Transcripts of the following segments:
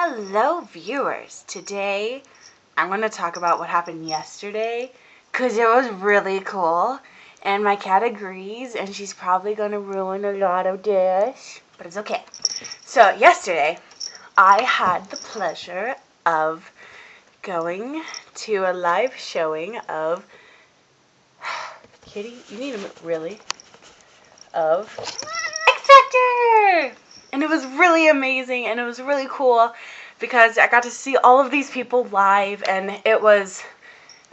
Hello, viewers. Today, I'm going to talk about what happened yesterday because it was really cool. And my cat agrees, and she's probably going to ruin a lot of this, but it's okay. So, yesterday, I had the pleasure of going to a live showing of Kitty, you need to really? Of X Factor! And it was really amazing, and it was really cool because I got to see all of these people live, and it was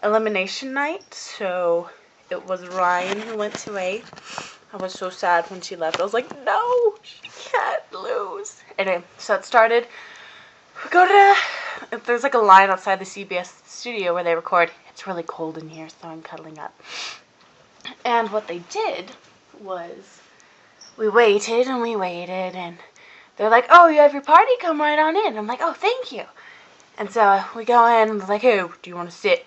elimination night, so it was Ryan who went to A. I was so sad when she left. I was like, no, she can't lose. Anyway, so it started. We go to, there's like a line outside the CBS studio where they record. It's really cold in here, so I'm cuddling up. And what they did was we waited and we waited, and they're like, oh, you have your party? Come right on in. I'm like, oh, thank you. And so we go in, and they're like, hey, do you want to sit?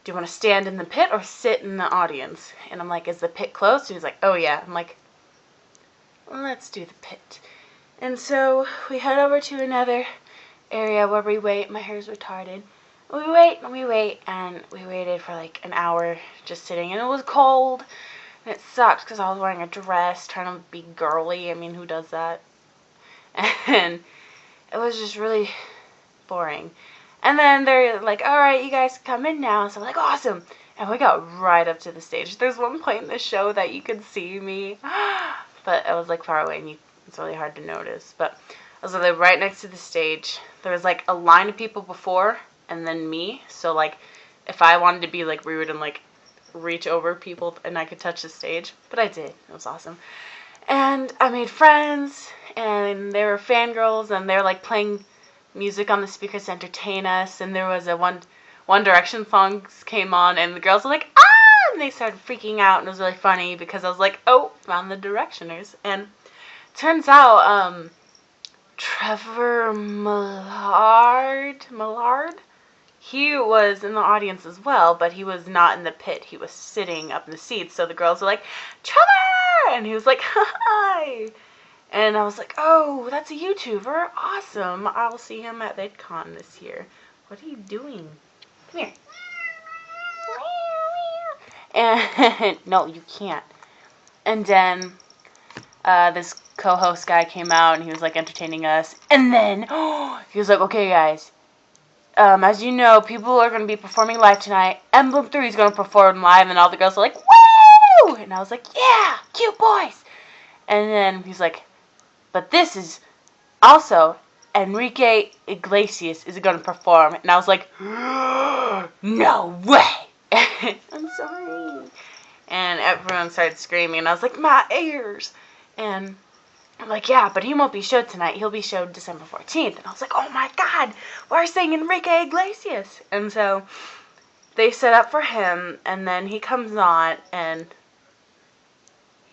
Do you want to stand in the pit or sit in the audience? And I'm like, is the pit closed? And he's like, oh, yeah. I'm like, well, let's do the pit. And so we head over to another area where we wait. My hair's retarded. We wait, and we wait, and we waited for like an hour just sitting. And it was cold, and it sucked because I was wearing a dress, trying to be girly. I mean, who does that? And it was just really boring. And then they're like, all right, you guys come in now. So I'm like, awesome. And we got right up to the stage. There's one point in the show that you could see me, but I was like far away, and it's really hard to notice. But I was like right next to the stage. There was like a line of people before, and then me. So like, if I wanted to be like rude and like reach over people, and I could touch the stage, but I did. It was awesome. And I made friends, and they were fangirls, and they were like playing music on the speakers to entertain us. And there was a One Direction songs came on, and the girls were like, ah! And they started freaking out, and it was really funny because I was like, oh, found the Directioners. And turns out, Trevor Millard, he was in the audience as well, but he was not in the pit. He was sitting up in the seats. So the girls were like, Trevor! And he was like, hi! And I was like, oh, that's a YouTuber. Awesome. I'll see him at VidCon this year. What are you doing? Come here. And no, you can't. And then this co-host guy came out, and he was like entertaining us. And then he was like, okay, guys. As you know, people are going to be performing live tonight. Emblem 3 is going to perform live, and all the girls are like, woo! And I was like, yeah, cute boys. And then he's like, but this is also Enrique Iglesias is going to perform. And I was like, no way. I'm sorry. And everyone started screaming, and I was like, my ears. And I'm like, yeah, but he won't be showed tonight. He'll be showed December 14th. And I was like, oh my God, we're saying Enrique Iglesias. And so they set up for him, and then he comes on, and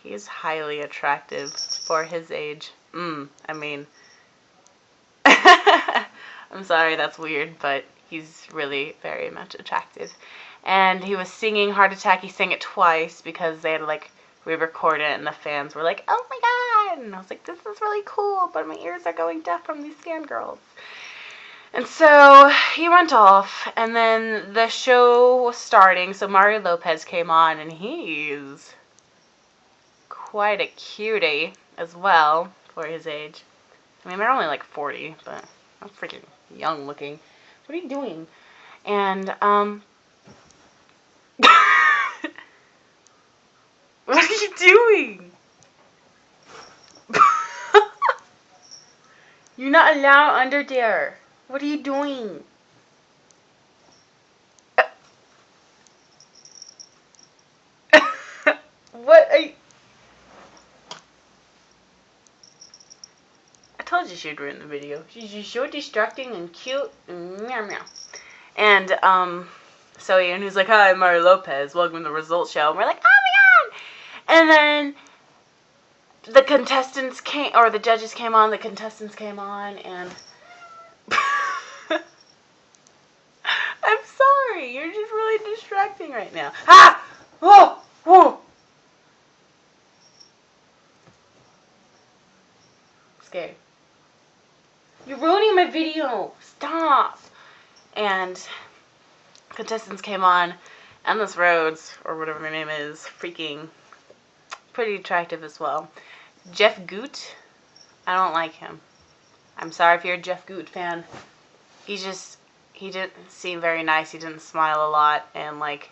he's highly attractive for his age. I mean, I'm sorry, that's weird, but he's really very much attractive. And he was singing Heart Attack. He sang it twice because they had like re-record it, and the fans were like, oh my God. And I was like, this is really cool, but my ears are going deaf from these fangirls. And so he went off, and then the show was starting, so Mario Lopez came on, and he's quite a cutie as well for his age. I mean, they're only like 40, but I'm freaking young looking. What are you doing? And, what are you doing? You're not allowed under there. What are you doing? What are you... I told you she'd ruin the video. She's just so distracting and cute and meow meow. And, so Ian, who's like, hi, I'm Mario Lopez. Welcome to the results show. And we're like, oh my God! And then the contestants came, or the judges came on, the contestants came on, and I'm sorry, you're just really distracting right now. Ah! Whoa! Whoa! Scared. You're ruining my video. Stop. And contestants came on. Endless Rhodes, or whatever their name is, freaking pretty attractive as well. Jeff Goot, I don't like him. I'm sorry if you're a Jeff Goot fan. He didn't seem very nice. He didn't smile a lot, and like,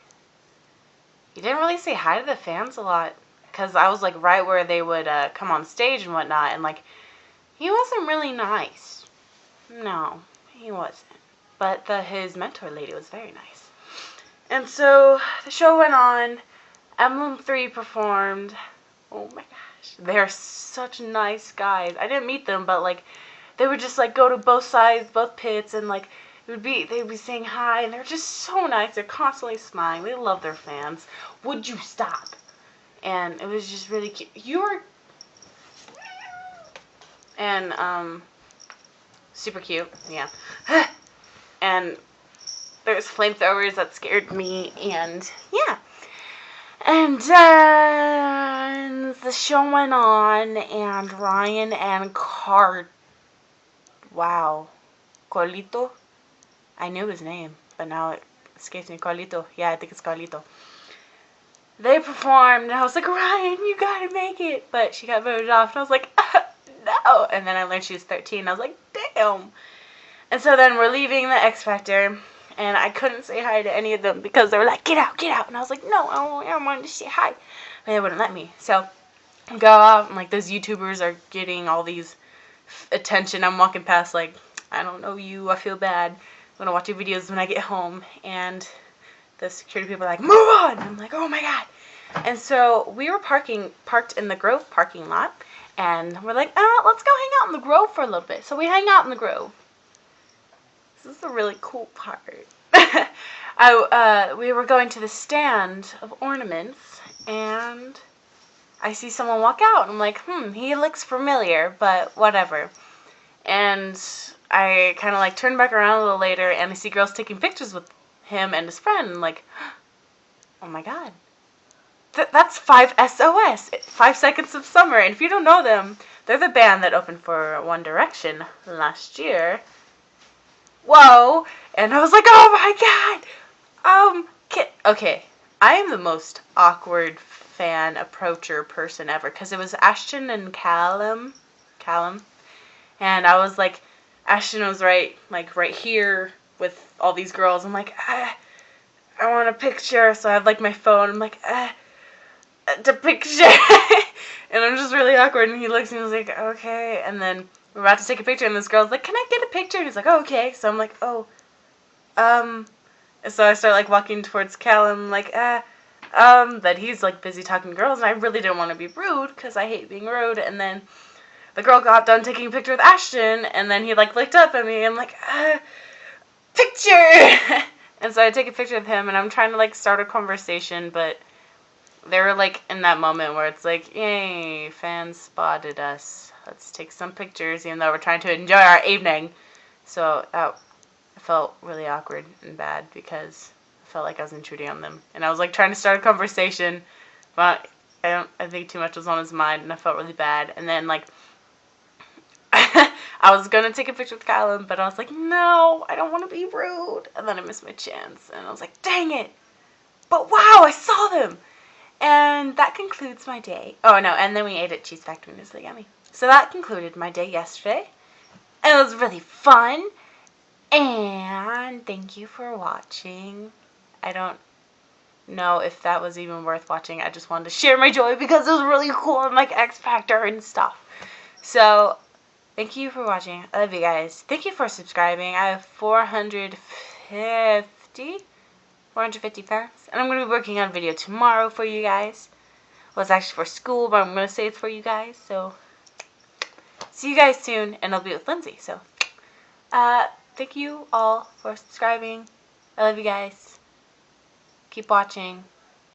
he didn't really say hi to the fans a lot. Because I was like right where they would come on stage and whatnot, and like, he wasn't really nice. No, he wasn't. But his mentor lady was very nice. And so the show went on. Emblem 3 performed. Oh my gosh. They're such nice guys. I didn't meet them, but like, they would just like go to both sides, both pits, and like, they'd be saying hi, and they're just so nice. They're constantly smiling. They love their fans. Would you stop? And it was just really cute. Super cute, yeah. And there's flamethrowers that scared me, and yeah. And the show went on, and Ryan and Carlito? I knew his name, but now it escapes me. Carlito. Yeah, I think it's Carlito. They performed, and I was like, Ryan, you gotta make it. But she got voted off, and I was like, no. And then I learned she was 13. I was like, damn. And so then we're leaving the X Factor, and I couldn't say hi to any of them because they were like, get out, get out. And I was like, no, I don't want to say hi. But they wouldn't let me. So I go out, and like, those YouTubers are getting all these attention. I'm walking past like, I don't know you, I feel bad. I'm going to watch your videos when I get home. And the security people are like, move on! I'm like, oh my god. And so we were parked in the Grove parking lot, and we're like, let's go hang out in the Grove for a little bit. So we hang out in the Grove. This is the really cool part. We were going to the stand of ornaments, and I see someone walk out, and I'm like, he looks familiar, but whatever. And I kind of like turn back around a little later, and I see girls taking pictures with him and his friend, and like, oh my god, that's 5SOS, 5 Seconds of Summer. And if you don't know them, they're the band that opened for One Direction last year. Whoa. And I was like, oh my god. Okay, I am the most awkward fan approacher person ever, because it was Ashton and Callum, and I was like, Ashton was right here with all these girls. I'm like, I want a picture. So I have like my phone. I'm like, the picture. And I'm just really awkward. And he looks and he's like, okay. And then we're about to take a picture, and this girl's like, can I get a picture? And he's like, oh, okay. So I'm like, so I start like walking towards Callum, like, that he's like busy talking to girls, and I really didn't want to be rude because I hate being rude. And then the girl got done taking a picture with Ashton, and then he like looked up at me. I'm like, picture. And so I take a picture of him, and I'm trying to like start a conversation, but they were like in that moment where it's like, yay, fans spotted us. Let's take some pictures, even though we're trying to enjoy our evening. So I felt really awkward and bad because I felt like I was intruding on them. And I was like trying to start a conversation, but I think too much was on his mind, and I felt really bad. And then like, I was going to take a picture with Callum, but I was like, no, I don't want to be rude. And then I missed my chance, and I was like, dang it. But wow, I saw them. And that concludes my day. Oh, no, and then we ate at Cheese Factory, and it was really yummy. So that concluded my day yesterday. And it was really fun. And thank you for watching. I don't know if that was even worth watching. I just wanted to share my joy because it was really cool and like X Factor and stuff. So thank you for watching. I love you guys. Thank you for subscribing. I have 450 fans. And I'm going to be working on a video tomorrow for you guys. Well, it's actually for school, but I'm going to say it's for you guys. So see you guys soon, and I'll be with Lindsay. So thank you all for subscribing. I love you guys. Keep watching.